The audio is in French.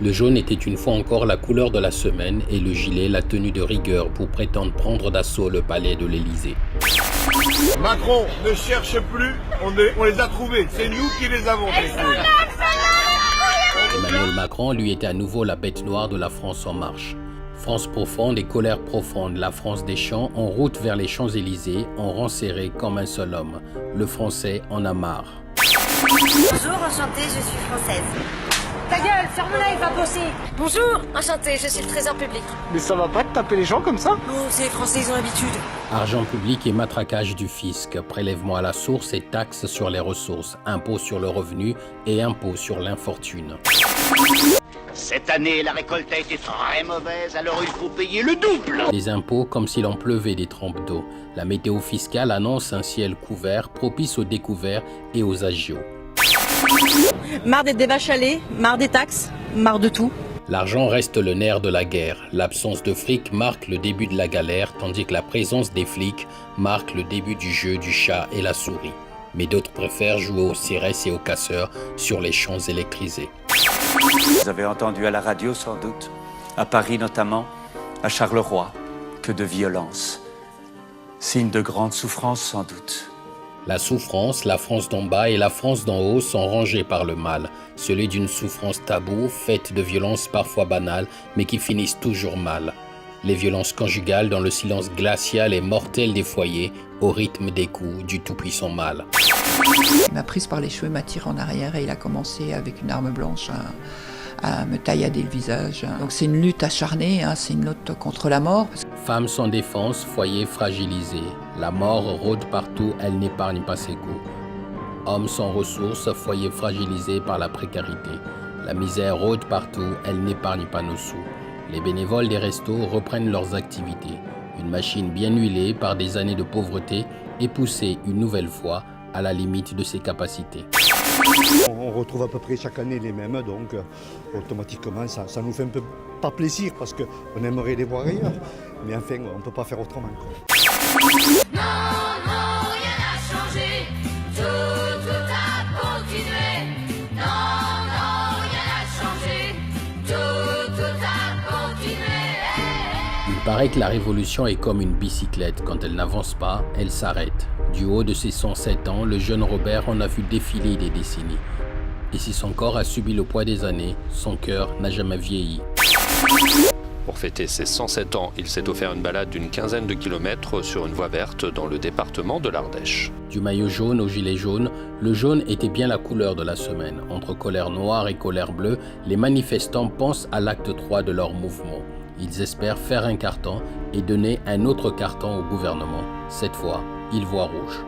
Le jaune était une fois encore la couleur de la semaine et le gilet la tenue de rigueur pour prétendre prendre d'assaut le palais de l'Élysée. Macron ne cherche plus, on les a trouvés, c'est nous qui les avons trouvés. Emmanuel Macron, lui, était à nouveau la bête noire de la France en marche. France profonde et colère profonde, la France des champs en route vers les Champs-Élysées, en rang serré comme un seul homme. Le Français en a marre. Bonjour, enchantée, je suis française. Ta gueule, ferme-la, il va bosser. Bonjour, enchantée, je suis le trésor public. Mais ça va pas de taper les gens comme ça? Oh, c'est les Français, ils ont l'habitude. Argent public et matraquage du fisc, prélèvement à la source et taxes sur les ressources, impôts sur le revenu et impôts sur l'infortune. Cette année, la récolte a été très mauvaise, alors il faut payer le double. Des impôts comme s'il en pleuvait des trompes d'eau. La météo fiscale annonce un ciel couvert, propice aux découverts et aux agios. Marre d'être des vaches à lait, marre des taxes, marre de tout. L'argent reste le nerf de la guerre. L'absence de fric marque le début de la galère, tandis que la présence des flics marque le début du jeu du chat et la souris. Mais d'autres préfèrent jouer aux CRS et aux casseurs sur les champs électrisés. Vous avez entendu à la radio sans doute, à Paris notamment, à Charleroi, que de violence. Signe de grande souffrance sans doute. La souffrance, la France d'en bas et la France d'en haut sont rangées par le mal, celui d'une souffrance taboue, faite de violences parfois banales, mais qui finissent toujours mal. Les violences conjugales dans le silence glacial et mortel des foyers, au rythme des coups du tout-puissant mal. Il m'a prise par les cheveux, m'a tiré en arrière et il a commencé avec une arme blanche à me taillader le visage. Donc c'est une lutte acharnée, c'est une lutte contre la mort. Femmes sans défense, foyer fragilisé. La mort rôde partout, elle n'épargne pas ses coups. Hommes sans ressources, foyer fragilisé par la précarité. La misère rôde partout, elle n'épargne pas nos sous. Les bénévoles des restos reprennent leurs activités. Une machine bien huilée par des années de pauvreté est poussée une nouvelle fois à la limite de ses capacités. On retrouve à peu près chaque année les mêmes, donc automatiquement ça nous fait un peu pas plaisir parce qu'on aimerait les voir ailleurs, mais enfin on ne peut pas faire autrement. Non, non, rien n'a changé, tout a continué. Non, non, rien n'a changé, tout a continué. Il paraît que la révolution est comme une bicyclette, quand elle n'avance pas, elle s'arrête. Du haut de ses 107 ans, le jeune Robert en a vu défiler des décennies. Et si son corps a subi le poids des années, son cœur n'a jamais vieilli. Pour fêter ses 107 ans, il s'est offert une balade d'une quinzaine de kilomètres sur une voie verte dans le département de l'Ardèche. Du maillot jaune au gilet jaune, le jaune était bien la couleur de la semaine. Entre colère noire et colère bleue, les manifestants pensent à l'acte 3 de leur mouvement. Ils espèrent faire un carton et donner un autre carton au gouvernement. Cette fois, ils voient rouge.